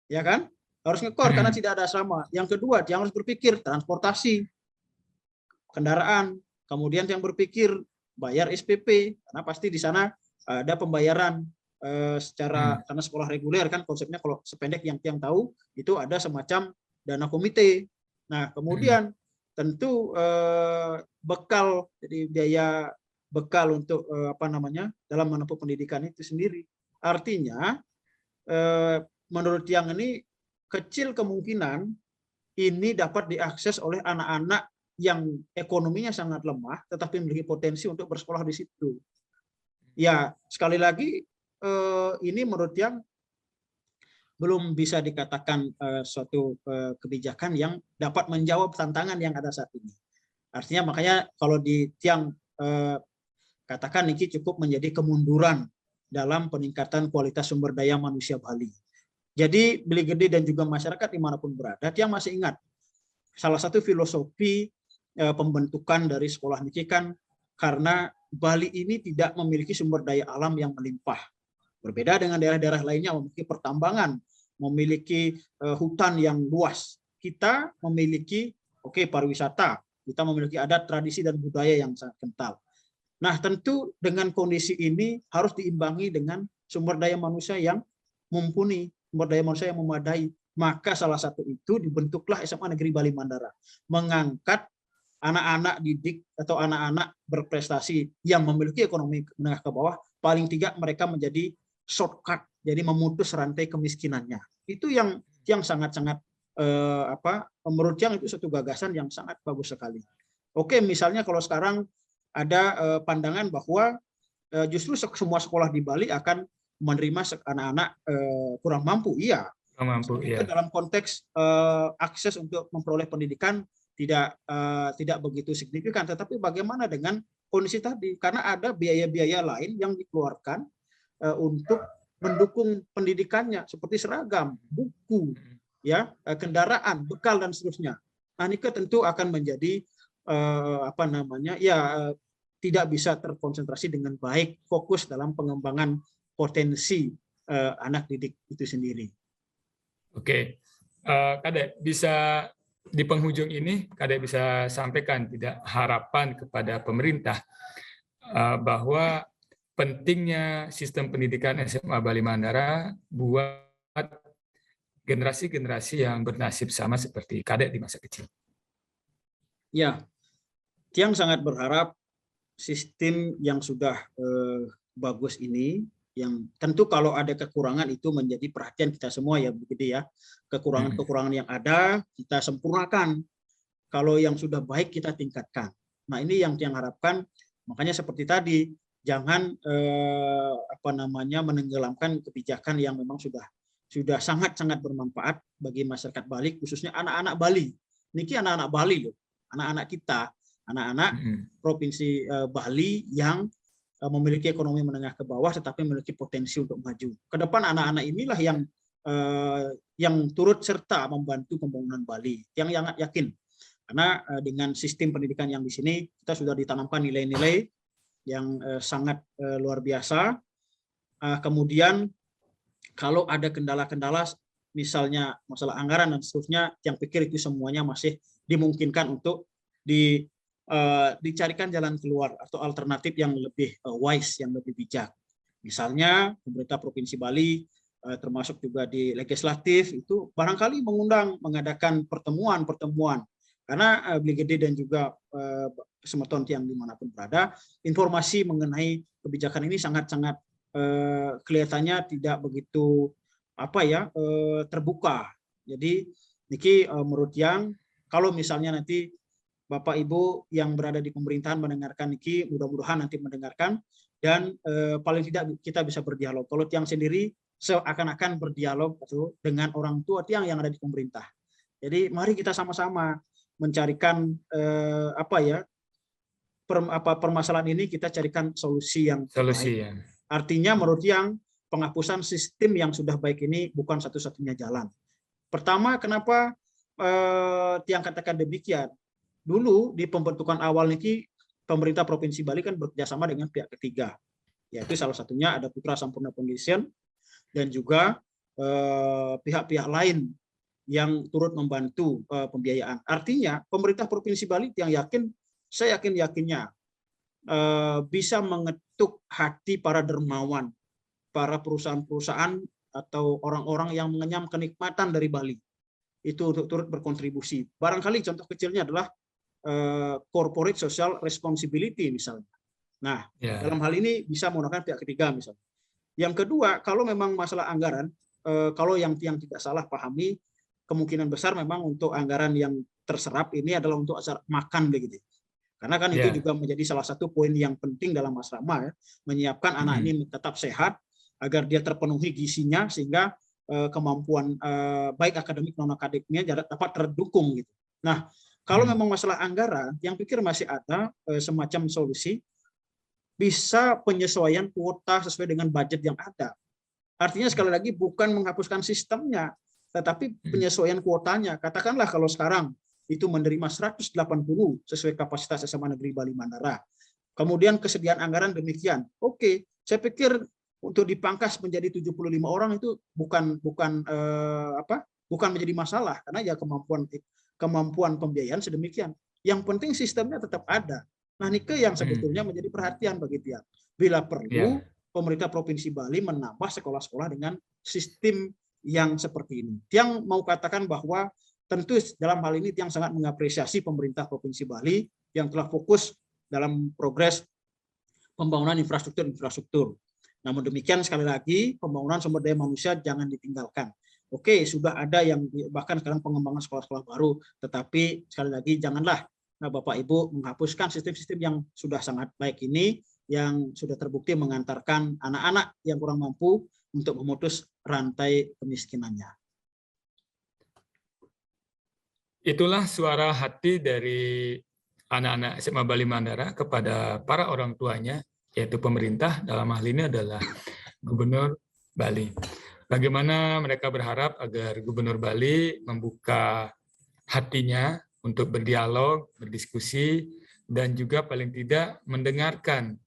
Speaker 1: ya kan? Harus ngekos karena tidak ada asrama. Yang kedua, Tiang harus berpikir transportasi, kendaraan. Kemudian Tiang berpikir bayar SPP, karena pasti di sana ada pembayaran secara karena sekolah reguler kan konsepnya, kalau sependek yang Tiang tahu itu ada semacam dana komite. Nah, kemudian tentu bekal, jadi biaya bekal untuk dalam menempuh pendidikan itu sendiri. Artinya menurut Tiang ini kecil kemungkinan ini dapat diakses oleh anak-anak yang ekonominya sangat lemah tetapi memiliki potensi untuk bersekolah di situ. Ya, sekali lagi ini menurut Tiang belum bisa dikatakan suatu kebijakan yang dapat menjawab tantangan yang ada saat ini. Artinya makanya kalau di Tiang katakan Niki cukup menjadi kemunduran dalam peningkatan kualitas sumber daya manusia Bali. Jadi Beli Gede dan juga masyarakat dimanapun berada, Tiang masih ingat salah satu filosofi pembentukan dari sekolah Niki kan karena Bali ini tidak memiliki sumber daya alam yang melimpah. Berbeda dengan daerah-daerah lainnya memiliki pertambangan, memiliki hutan yang luas. Kita memiliki pariwisata, kita memiliki adat, tradisi dan budaya yang sangat kental. Nah, tentu dengan kondisi ini harus diimbangi dengan sumber daya manusia yang mumpuni, sumber daya manusia yang memadai. Maka salah satu itu dibentuklah SMA Negeri Bali Mandara, mengangkat anak-anak didik atau anak-anak berprestasi yang memiliki ekonomi menengah ke bawah, paling tidak mereka menjadi shortcut, jadi memutus rantai kemiskinannya. Itu yang sangat-sangat menurut Tiang itu satu gagasan yang sangat bagus sekali. Oke, misalnya kalau sekarang ada pandangan bahwa justru semua sekolah di Bali akan menerima anak-anak kurang mampu. Iya. Dalam konteks akses untuk memperoleh pendidikan tidak begitu signifikan. Tetapi bagaimana dengan kondisi tadi? Karena ada biaya-biaya lain yang dikeluarkan untuk mendukung pendidikannya, seperti seragam, buku, ya, kendaraan, bekal dan seterusnya. Nah, ini tentu akan menjadi tidak bisa terkonsentrasi dengan baik, fokus dalam pengembangan potensi anak didik itu sendiri.
Speaker 2: Oke, Kadek, bisa di penghujung ini Kadek bisa sampaikan tidak harapan kepada pemerintah bahwa pentingnya sistem pendidikan SMA Bali Mandara buat generasi-generasi yang bernasib sama seperti Kadek di masa kecil.
Speaker 1: Ya, Tiang sangat berharap sistem yang sudah bagus ini, yang tentu kalau ada kekurangan itu menjadi perhatian kita semua ya, begitu ya. Kekurangan-kekurangan yang ada kita sempurnakan. Kalau yang sudah baik kita tingkatkan. Nah, ini yang Tiang harapkan. Makanya seperti tadi, jangan menenggelamkan kebijakan yang memang sudah sangat-sangat bermanfaat bagi masyarakat Bali, khususnya anak-anak Bali. Niki anak-anak Bali loh, anak-anak kita, anak-anak provinsi Bali yang memiliki ekonomi menengah ke bawah tetapi memiliki potensi untuk maju. Ke depan anak-anak inilah yang yang turut serta membantu pembangunan Bali. Yang yakin, karena dengan sistem pendidikan yang di sini kita sudah ditanamkan nilai-nilai yang sangat luar biasa. Kemudian kalau ada kendala-kendala, misalnya masalah anggaran dan seterusnya, yang pikir itu semuanya masih dimungkinkan untuk dicarikan jalan keluar atau alternatif yang lebih wise, yang lebih bijak. Misalnya pemerintah Provinsi Bali, termasuk juga di legislatif, itu barangkali mengadakan pertemuan-pertemuan, karena Bligede dan juga Semeton yang dimanapun berada, informasi mengenai kebijakan ini sangat-sangat kelihatannya tidak begitu terbuka. Jadi niki menurut yang kalau misalnya nanti Bapak Ibu yang berada di pemerintahan mendengarkan niki, mudah-mudahan nanti mendengarkan dan paling tidak kita bisa berdialog. Kalau Tiang sendiri seakan-akan berdialog dengan orang tua Tiang yang ada di pemerintah. Jadi mari kita sama-sama mencarikan permasalahan ini, kita carikan solusi yang baik.
Speaker 2: Ya.
Speaker 1: Artinya menurut yang penghapusan sistem yang sudah baik ini bukan satu-satunya jalan. Pertama, kenapa Tiang katakan demikian? Dulu di pembentukan awal ini pemerintah Provinsi Bali kan bekerjasama dengan pihak ketiga, yaitu salah satunya ada Putra Sampurna Foundation dan juga pihak-pihak lain yang turut membantu pembiayaan. Artinya pemerintah Provinsi Bali yang saya yakinnya bisa mengetuk hati para dermawan, para perusahaan-perusahaan atau orang-orang yang mengenyam kenikmatan dari Bali itu untuk turut berkontribusi. Barangkali contoh kecilnya adalah corporate social responsibility misalnya. Nah, dalam hal ini bisa menggunakan pihak ketiga misalnya. Yang kedua, kalau memang masalah anggaran, kalau yang tidak salah pahami, kemungkinan besar memang untuk anggaran yang terserap ini adalah untuk makan begitu. Karena kan itu juga menjadi salah satu poin yang penting dalam asrama, ya, menyiapkan anak ini tetap sehat agar dia terpenuhi gizinya sehingga kemampuan baik akademik non akademiknya dapat terdukung gitu. Nah, kalau memang masalah anggaran, yang pikir masih ada semacam solusi, bisa penyesuaian kuota sesuai dengan budget yang ada. Artinya sekali lagi bukan menghapuskan sistemnya, tetapi penyesuaian kuotanya. Katakanlah kalau sekarang itu menerima 180 sesuai kapasitas SMA Negeri Bali Mandara. Kemudian kesediaan anggaran demikian. Oke, saya pikir untuk dipangkas menjadi 75 orang itu bukan menjadi masalah, karena ya kemampuan pembiayaan sedemikian. Yang penting sistemnya tetap ada. Nah, ini yang sebetulnya menjadi perhatian bagi Tiang. Bila perlu, pemerintah Provinsi Bali menambah sekolah-sekolah dengan sistem yang seperti ini. Tiang mau katakan bahwa tentu dalam hal ini Tiang sangat mengapresiasi pemerintah Provinsi Bali yang telah fokus dalam progres pembangunan infrastruktur. Namun demikian, sekali lagi, pembangunan sumber daya manusia jangan ditinggalkan. Oke, sudah ada yang bahkan sekarang pengembangan sekolah-sekolah baru, tetapi sekali lagi janganlah Bapak Ibu menghapuskan sistem-sistem yang sudah sangat baik ini, yang sudah terbukti mengantarkan anak-anak yang kurang mampu untuk memutus rantai kemiskinannya.
Speaker 2: Itulah suara hati dari anak-anak SMA Bali Mandara kepada para orang tuanya, yaitu pemerintah, dalam hal ini adalah Gubernur Bali. Bagaimana mereka berharap agar Gubernur Bali membuka hatinya untuk berdialog, berdiskusi, dan juga paling tidak mendengarkan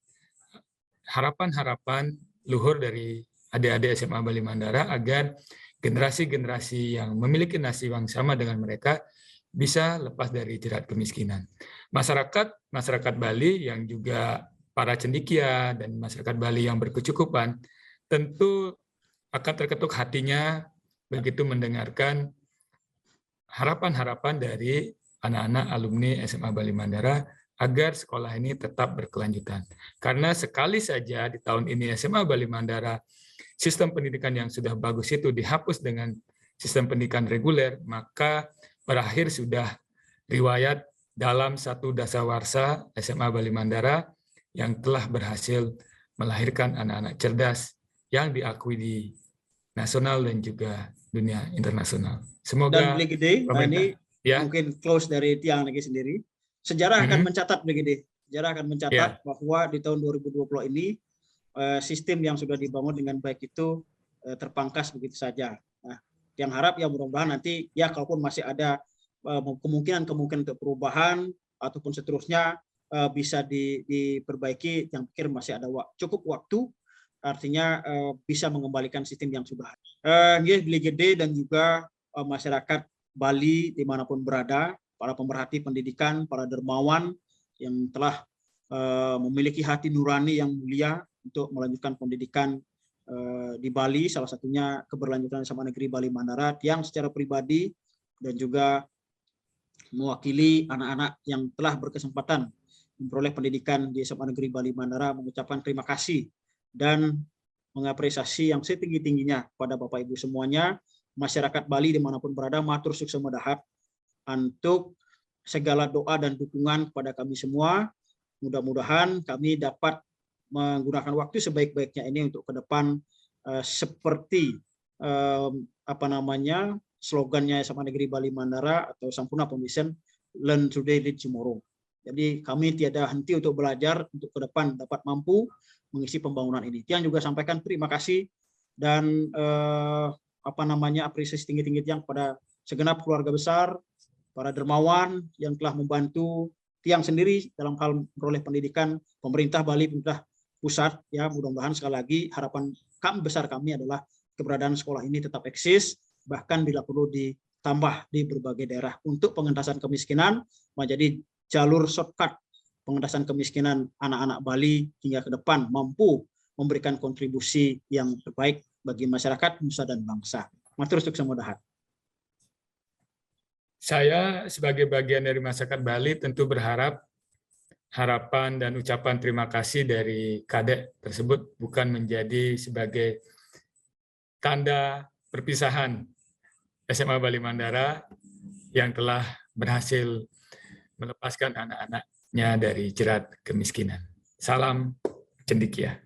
Speaker 2: harapan-harapan luhur dari adik-adik SMA Bali Mandara agar generasi-generasi yang memiliki nasib yang sama dengan mereka bisa lepas dari jerat kemiskinan. Masyarakat Bali yang juga para cendekia dan masyarakat Bali yang berkecukupan tentu akan terketuk hatinya begitu mendengarkan harapan-harapan dari anak-anak alumni SMA Bali Mandara agar sekolah ini tetap berkelanjutan. Karena sekali saja di tahun ini SMA Bali Mandara sistem pendidikan yang sudah bagus itu dihapus dengan sistem pendidikan reguler, maka berakhir sudah riwayat dalam satu dasawarsa SMA Bali Mandara yang telah berhasil melahirkan anak-anak cerdas yang diakui di nasional dan juga dunia internasional. Semoga
Speaker 1: dan Bligede, ini mungkin close dari Tiang lagi sendiri. Sejarah akan mencatat Bligede. Sejarah akan mencatat bahwa di tahun 2020 ini sistem yang sudah dibangun dengan baik itu terpangkas begitu saja. Yang harap ya mudah-mudahan nanti ya kalaupun masih ada kemungkinan untuk perubahan ataupun seterusnya bisa diperbaiki, yang pikir masih ada cukup waktu, artinya bisa mengembalikan sistem yang sudah ada. Beli gede dan juga masyarakat Bali dimanapun berada, para pemerhati pendidikan, para dermawan yang telah memiliki hati nurani yang mulia untuk melanjutkan pendidikan di Bali, salah satunya keberlanjutan SMA Negeri Bali Mandara, yang secara pribadi dan juga mewakili anak-anak yang telah berkesempatan memperoleh pendidikan di SMA Negeri Bali Mandara, mengucapkan terima kasih dan mengapresiasi yang setinggi-tingginya kepada Bapak Ibu semuanya, masyarakat Bali dimanapun berada, matur sukses medahap untuk segala doa dan dukungan kepada kami semua. Mudah-mudahan kami dapat menggunakan waktu sebaik-baiknya ini untuk ke depan seperti slogannya SMA Negeri Bali Mandara atau Sampurna Foundation, Learn Today, Lead Tomorrow. Jadi kami tiada henti untuk belajar untuk ke depan dapat mampu mengisi pembangunan ini. Yang juga sampaikan terima kasih dan apresiasi tinggi-tinggi yang pada segenap keluarga besar, para dermawan yang telah membantu Tiang sendiri dalam hal memperoleh pendidikan, pemerintah Bali, pemerintah pusat, ya mudah-mudahan sekali lagi harapan besar kami adalah keberadaan sekolah ini tetap eksis, bahkan bila perlu ditambah di berbagai daerah untuk pengentasan kemiskinan, menjadi jalur shortcut pengentasan kemiskinan anak-anak Bali hingga ke depan mampu memberikan kontribusi yang terbaik bagi masyarakat, nusa dan bangsa. Matur sukses mudahan.
Speaker 2: Saya sebagai bagian dari masyarakat Bali tentu berharap harapan dan ucapan terima kasih dari Kadek tersebut bukan menjadi sebagai tanda perpisahan SMA Bali Mandara yang telah berhasil melepaskan anak-anaknya dari jerat kemiskinan. Salam cendekia.